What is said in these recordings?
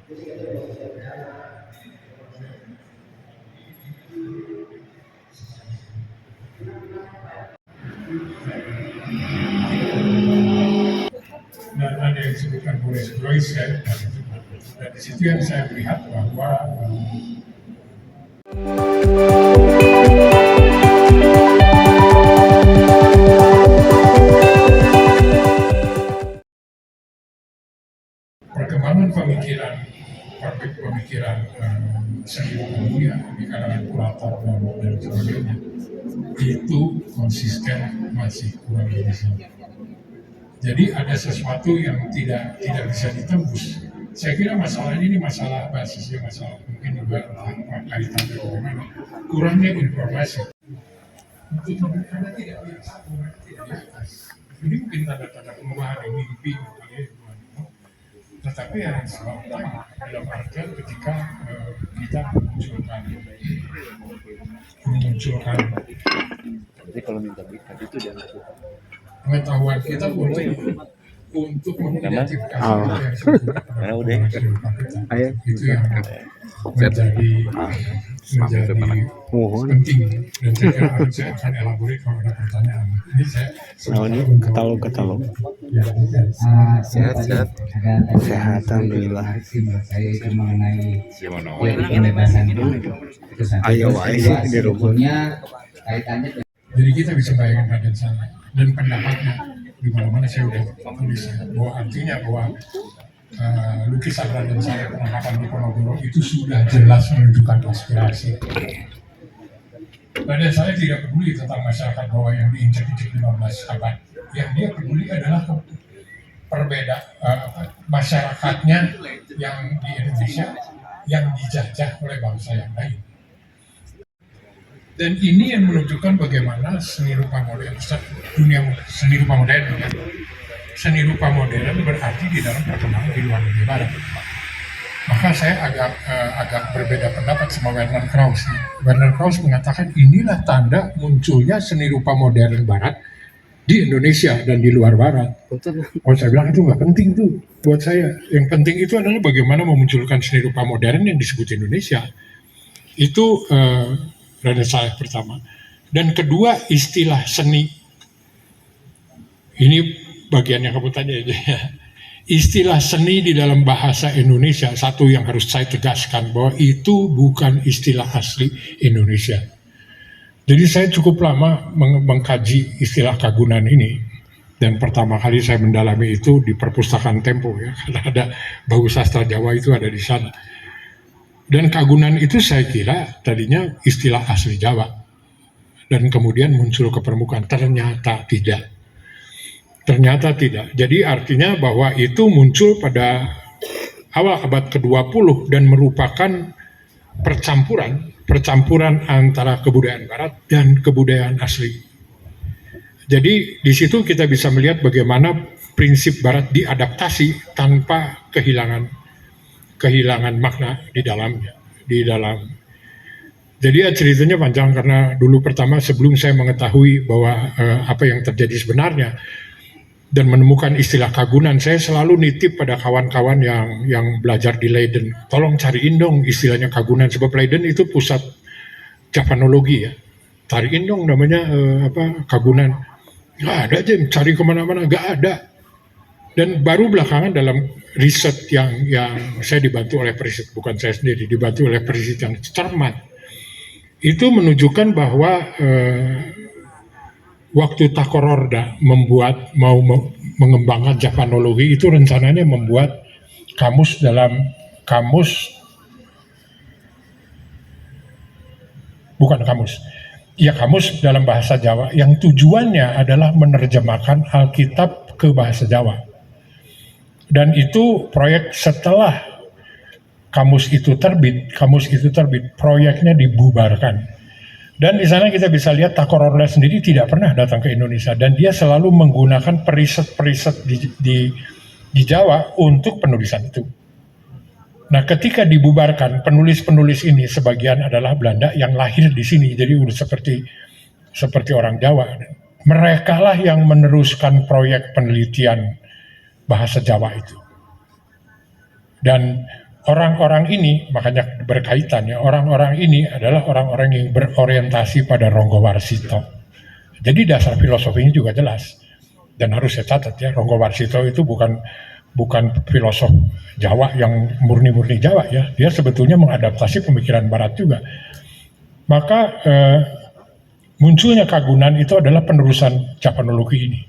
Dan ada yang disebutkan Boris Joyce ya. Dan di situ yang saya melihat bahwa perkembangan pemikiran seni dunia di kalangan kurator dan sebagainya itu konsisten masih kurang bisa. Jadi ada sesuatu yang tidak bisa ditembus. Saya kira masalah ini masalah basisnya masalah mungkin juga kaitannya bagaimana kurangnya informasi. Untuk karena tidak biasa, tidak di atas. Ini mungkin tanda-tanda perubahan yang mimpi tetapi yang salah utama dalam artian ketika kita memunculkan jadi kalau minta bikin itu jangan pengetahuan kita untuk mengidentifikasi yang sebenarnya udah itu yang menjadi penting dan saya kira saya akan elaborate kalau ada pertanyaan. Ini saya katalog sehat alhamdulillah. Ayo di rumahnya kaitannya. Jadi kita bisa bayangkan Raden Saleh dan pendapatnya di mana-mana saya udah tulis bahwa artinya bahwa lukisan Raden Saleh penangkapan di Ponorogo itu sudah jelas menunjukkan aspirasi. Raden Saleh tidak peduli tentang masyarakat bawah yang diinjak-injak 15 abad. Yang dia peduli adalah masyarakatnya yang di Indonesia yang dijajah oleh bangsa yang lain. Dan ini yang menunjukkan bagaimana seni rupa modern, dunia seni rupa modern, ya. Seni rupa modern berarti di dalam perkembangan di luar negeri barat. Maka saya agak berbeda pendapat sama Werner Krauss. Werner Krauss mengatakan inilah tanda munculnya seni rupa modern barat di Indonesia dan di luar barat. Oh, saya bilang itu nggak penting tuh buat saya. Yang penting itu adalah bagaimana memunculkan seni rupa modern yang disebut Indonesia. Itu Raden Saleh pertama. Dan kedua, istilah seni. Ini bagian yang kamu tanya itu ya. Istilah seni di dalam bahasa Indonesia, satu yang harus saya tegaskan bahwa itu bukan istilah asli Indonesia. Jadi saya cukup lama mengkaji istilah kagunan ini. Dan pertama kali saya mendalami itu di perpustakaan Tempo ya. Karena ada Bahu Sastra Jawa itu ada di sana. Dan kagunan itu saya kira tadinya istilah asli Jawa. Dan kemudian muncul ke permukaan. Ternyata tidak. Jadi artinya bahwa itu muncul pada awal abad ke-20 dan merupakan percampuran antara kebudayaan barat dan kebudayaan asli. Jadi di situ kita bisa melihat bagaimana prinsip barat diadaptasi tanpa kehilangan makna di dalamnya. Jadi ya ceritanya panjang karena dulu pertama sebelum saya mengetahui bahwa apa yang terjadi sebenarnya dan menemukan istilah kagunan, saya selalu nitip pada kawan-kawan yang belajar di Leiden, tolong cariin dong istilahnya kagunan, sebab Leiden itu pusat Javanologi ya, cariin dong namanya kagunan. Nggak ada aja, cari kemana-mana nggak ada. Dan baru belakangan dalam riset yang saya dibantu oleh periset, bukan saya sendiri, dibantu oleh periset yang cermat, itu menunjukkan bahwa waktu Takororda mau mengembangkan Javanologi itu rencananya membuat kamus dalam bahasa Jawa yang tujuannya adalah menerjemahkan Alkitab ke bahasa Jawa. Dan itu proyek setelah kamus itu terbit, proyeknya dibubarkan. Dan di sana kita bisa lihat Takororda sendiri tidak pernah datang ke Indonesia dan dia selalu menggunakan periset di Jawa untuk penulisan itu. Nah, ketika dibubarkan, penulis-penulis ini sebagian adalah Belanda yang lahir di sini, jadi udah seperti orang Jawa. Mereka lah yang meneruskan proyek penelitian bahasa Jawa itu. Dan orang-orang ini, makanya berkaitan ya, orang-orang ini adalah orang-orang yang berorientasi pada Ronggo Warsito. Jadi dasar filosofinya juga jelas. Dan harus saya catat ya, Ronggo Warsito itu bukan filosof Jawa yang murni-murni Jawa ya. Dia sebetulnya mengadaptasi pemikiran Barat juga. Maka munculnya Kagunan itu adalah penerusan Japanologi ini.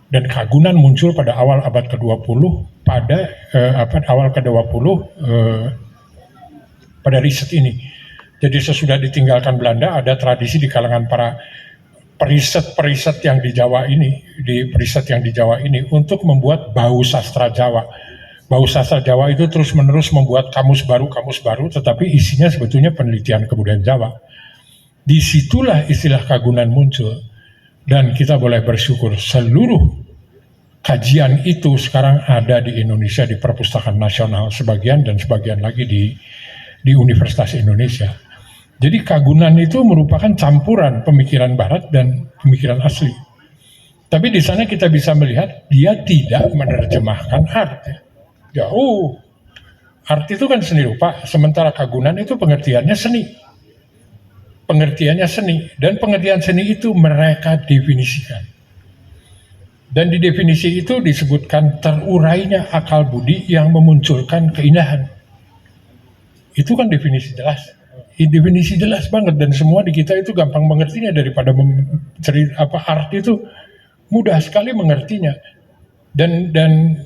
Dan Kagunan muncul pada awal abad ke-20, pada awal ke-20 pada riset ini. Jadi sesudah ditinggalkan Belanda, ada tradisi di kalangan para periset yang di Jawa ini, untuk membuat bau sastra Jawa. Bau sastra Jawa itu terus-menerus membuat kamus baru, tetapi isinya sebetulnya penelitian kebudayaan Jawa. Disitulah istilah Kagunan muncul, dan kita boleh bersyukur seluruh kajian itu sekarang ada di Indonesia di Perpustakaan Nasional sebagian, dan sebagian lagi di Universitas Indonesia. Jadi Kagunan itu merupakan campuran pemikiran Barat dan pemikiran asli. Tapi di sana kita bisa melihat dia tidak menerjemahkan art. Jauh. Art itu kan seni rupa, sementara Kagunan itu pengertiannya seni. Dan pengertian seni itu mereka definisikan. Dan di definisi itu disebutkan terurainya akal budi yang memunculkan keindahan. Itu kan definisi jelas. Definisi jelas banget, dan semua di kita itu gampang mengertinya daripada art itu mudah sekali mengertinya. Dan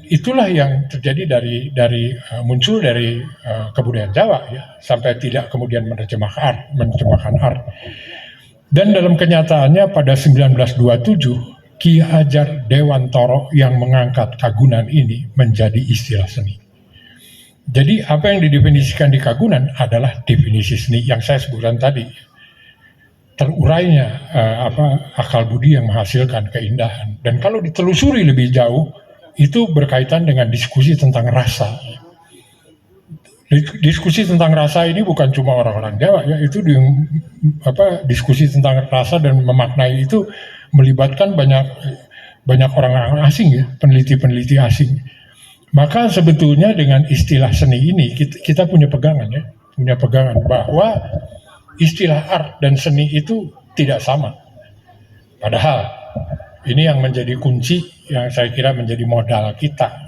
itulah yang terjadi dari muncul dari kebudayaan Jawa ya, sampai tidak kemudian menerjemahkan art. Dan dalam kenyataannya pada 1927 Ki Hajar Dewantoro yang mengangkat Kagunan ini menjadi istilah seni. Jadi apa yang didefinisikan di Kagunan adalah definisi seni yang saya sebutkan tadi. Terurainya akal budi yang menghasilkan keindahan. Dan kalau ditelusuri lebih jauh, itu berkaitan dengan diskusi tentang rasa. Diskusi tentang rasa ini bukan cuma orang-orang Jawa ya, itu diskusi tentang rasa dan memaknai itu melibatkan banyak orang asing ya, peneliti-peneliti asing. Maka sebetulnya dengan istilah seni ini kita punya pegangan bahwa istilah art dan seni itu tidak sama. Padahal ini yang menjadi kunci yang saya kira menjadi modal kita.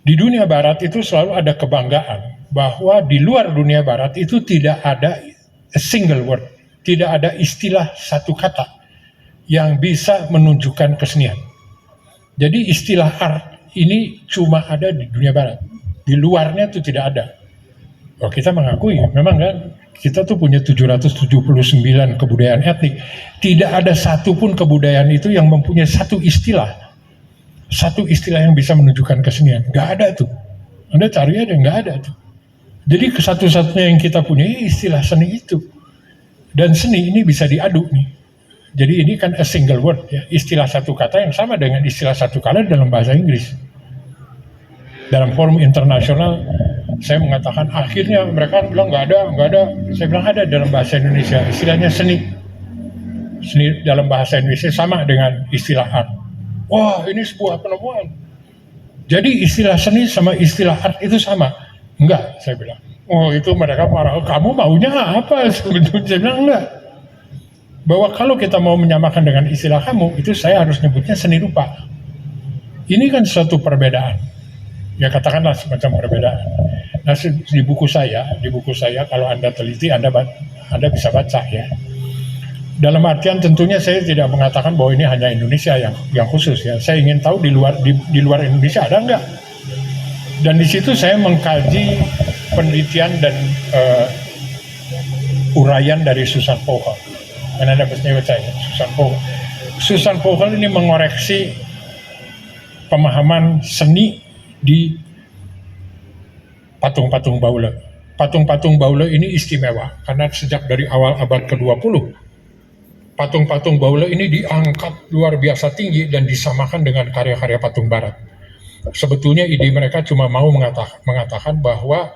Di dunia Barat itu selalu ada kebanggaan bahwa di luar dunia Barat itu tidak ada a single word, tidak ada istilah satu kata yang bisa menunjukkan kesenian. Jadi istilah art ini cuma ada di dunia Barat, di luarnya itu tidak ada. Oh, kita mengakui, memang kan kita tuh punya 779 kebudayaan etnik. Tidak ada satupun kebudayaan itu yang mempunyai satu istilah yang bisa menunjukkan kesenian. Nggak ada tuh. Anda cari aja, nggak ada tuh. Jadi satu-satunya yang kita punya istilah seni itu. Dan seni ini bisa diadu nih. Jadi ini kan a single word ya, istilah satu kata yang sama dengan istilah satu kata dalam bahasa Inggris. Dalam forum internasional saya mengatakan akhirnya mereka bilang nggak ada. Saya bilang ada dalam bahasa Indonesia, istilahnya seni. Seni dalam bahasa Indonesia sama dengan istilah art. Wah, ini sebuah penemuan. Jadi istilah seni sama istilah art itu sama? Enggak, saya bilang. Oh, itu mereka marah. Kamu maunya apa? Sebetulnya saya bilang enggak. Bahwa kalau kita mau menyamakan dengan istilah kamu, itu saya harus nyebutnya seni rupa. Ini kan suatu perbedaan. Ya katakanlah semacam perbedaan. Nah, di buku saya kalau Anda teliti, Anda bisa baca ya. Dalam artian tentunya saya tidak mengatakan bahwa ini hanya Indonesia yang khusus ya. Saya ingin tahu di luar Indonesia ada enggak. Dan di situ saya mengkaji penelitian dan uraian dari Susan Vogel. Karena Anda pasti baca ya, Susan Vogel ini mengoreksi pemahaman seni di patung-patung Baule. Patung-patung Baule ini istimewa karena sejak dari awal abad ke-20 patung-patung Baule ini diangkat luar biasa tinggi dan disamakan dengan karya-karya patung Barat. Sebetulnya ide mereka cuma mau mengatakan bahwa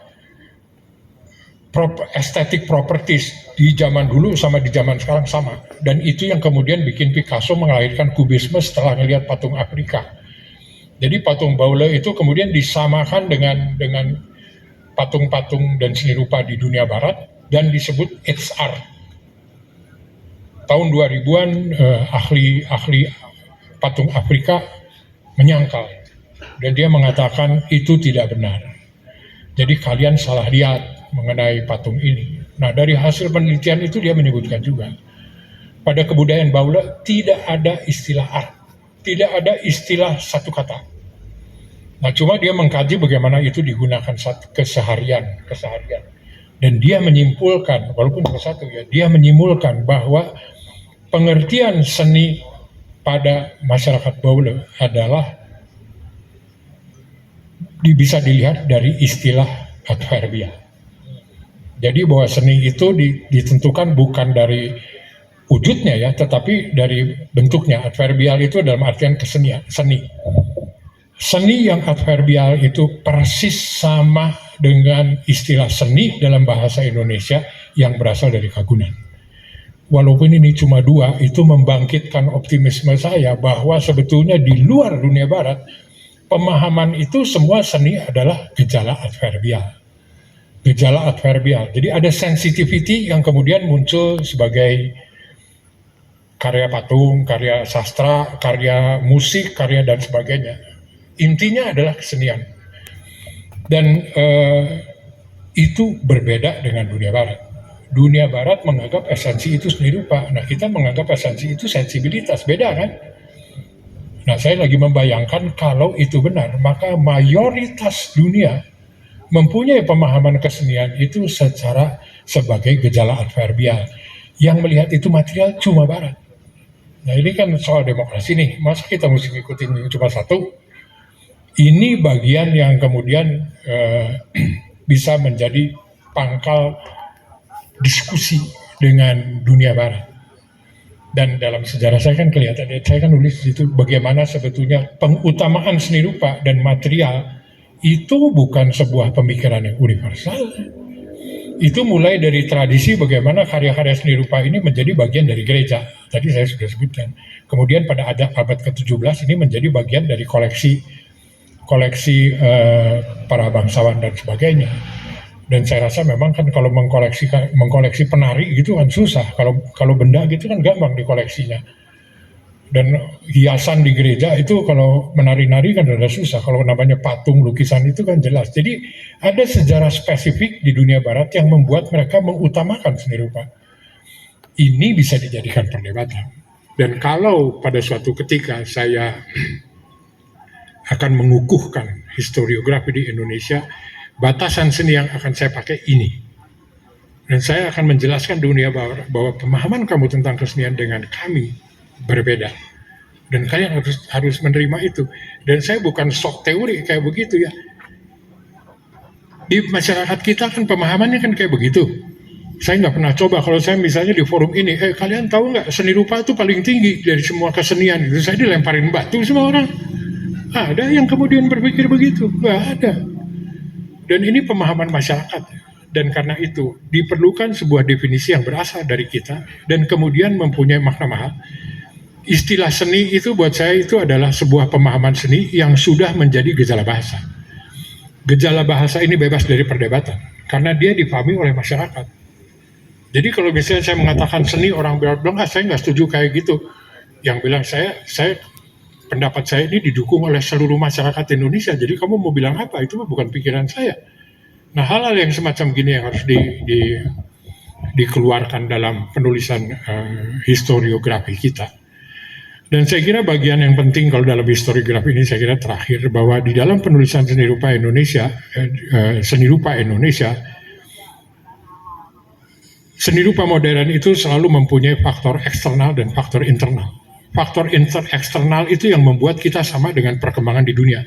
aesthetic properties di zaman dulu sama di zaman sekarang sama. Dan itu yang kemudian bikin Picasso melahirkan kubisme setelah melihat patung Afrika. Jadi patung Baule itu kemudian disamakan dengan patung-patung dan seni rupa di dunia barat dan disebut HR. Tahun 2000-an ahli patung Afrika menyangkal dan dia mengatakan itu tidak benar. Jadi kalian salah lihat mengenai patung ini. Nah, dari hasil penelitian itu dia menyebutkan juga pada kebudayaan Baula tidak ada istilah art, tidak ada istilah satu kata. Nah, cuma dia mengkaji bagaimana itu digunakan keseharian. Dan dia menyimpulkan, walaupun cuma satu ya, dia menyimpulkan bahwa pengertian seni pada masyarakat Baula adalah bisa dilihat dari istilah adverbial. Jadi bahwa seni itu ditentukan bukan dari wujudnya ya, tetapi dari bentuknya. Adverbial itu dalam artian kesenian, seni. Seni yang adverbial itu persis sama dengan istilah seni dalam bahasa Indonesia yang berasal dari Kagunan. Walaupun ini cuma dua, itu membangkitkan optimisme saya bahwa sebetulnya di luar dunia barat, pemahaman itu semua seni adalah gejala adverbial. Gejala adverbial. Jadi ada sensitivity yang kemudian muncul sebagai karya patung, karya sastra, karya musik, karya dan sebagainya. Intinya adalah kesenian. Dan itu berbeda dengan dunia barat. Dunia barat menganggap esensi itu seni rupa. Nah, kita menganggap esensi itu sensibilitas. Beda kan? Nah, saya lagi membayangkan kalau itu benar, maka mayoritas dunia mempunyai pemahaman kesenian itu sebagai gejala adverbial. Yang melihat itu material cuma barat. Nah, ini kan soal demokrasi nih. Masa kita mesti ngikutin cuma satu? Ini bagian yang kemudian bisa menjadi pangkal diskusi dengan dunia barat. Dan dalam sejarah saya kan kelihatan, saya kan nulis di situ bagaimana sebetulnya pengutamaan seni rupa dan material itu bukan sebuah pemikiran yang universal. Itu mulai dari tradisi bagaimana karya-karya seni rupa ini menjadi bagian dari gereja. Tadi saya sudah sebutkan. Kemudian pada abad ke-17 ini menjadi bagian dari koleksi para bangsawan dan sebagainya. Dan saya rasa memang kan kalau mengkoleksi penari gitu kan susah. Kalau benda gitu kan gampang dikoleksinya. Dan hiasan di gereja itu kalau menari-nari kan udah susah. Kalau namanya patung, lukisan itu kan jelas. Jadi ada sejarah spesifik di dunia barat yang membuat mereka mengutamakan seni rupa. Ini bisa dijadikan perdebatan. Dan kalau pada suatu ketika saya akan mengukuhkan historiografi di Indonesia, batasan seni yang akan saya pakai ini. Dan saya akan menjelaskan dunia bahwa pemahaman kamu tentang kesenian dengan kami berbeda. Dan kalian harus menerima itu. Dan saya bukan sok teori kayak begitu ya. Di masyarakat kita kan pemahamannya kan kayak begitu. Saya nggak pernah coba kalau saya misalnya di forum ini, kalian tahu nggak seni rupa itu paling tinggi dari semua kesenian. Itu saya dilemparin batu semua orang. Ada yang kemudian berpikir begitu? Nggak ada. Dan ini pemahaman masyarakat. Dan karena itu diperlukan sebuah definisi yang berasal dari kita dan kemudian mempunyai makna mahal. Istilah seni itu buat saya itu adalah sebuah pemahaman seni yang sudah menjadi gejala bahasa. Gejala bahasa ini bebas dari perdebatan karena dia dipahami oleh masyarakat. Jadi kalau misalnya saya mengatakan seni, orang bilang saya nggak setuju kayak gitu. Yang bilang saya pendapat saya ini didukung oleh seluruh masyarakat Indonesia. Jadi kamu mau bilang apa? Itu bukan pikiran saya. Nah, hal-hal yang semacam gini yang harus dikeluarkan dalam penulisan historiografi kita. Dan saya kira bagian yang penting kalau dalam historiografi ini saya kira terakhir bahwa di dalam penulisan seni rupa Indonesia, seni rupa modern itu selalu mempunyai faktor eksternal dan faktor internal. Faktor eksternal itu yang membuat kita sama dengan perkembangan di dunia.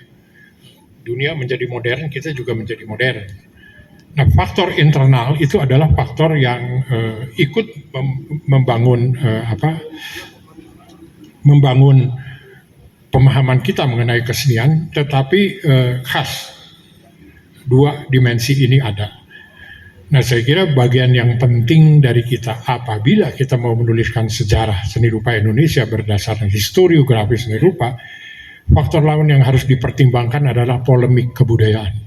Dunia menjadi modern, kita juga menjadi modern. Nah, faktor internal itu adalah faktor yang ikut membangun pemahaman kita mengenai kesenian, tetapi khas. Dua dimensi ini ada. Nah, saya kira bagian yang penting dari kita apabila kita mau menuliskan sejarah seni rupa Indonesia berdasarkan historiografi seni rupa, faktor lain yang harus dipertimbangkan adalah polemik kebudayaan.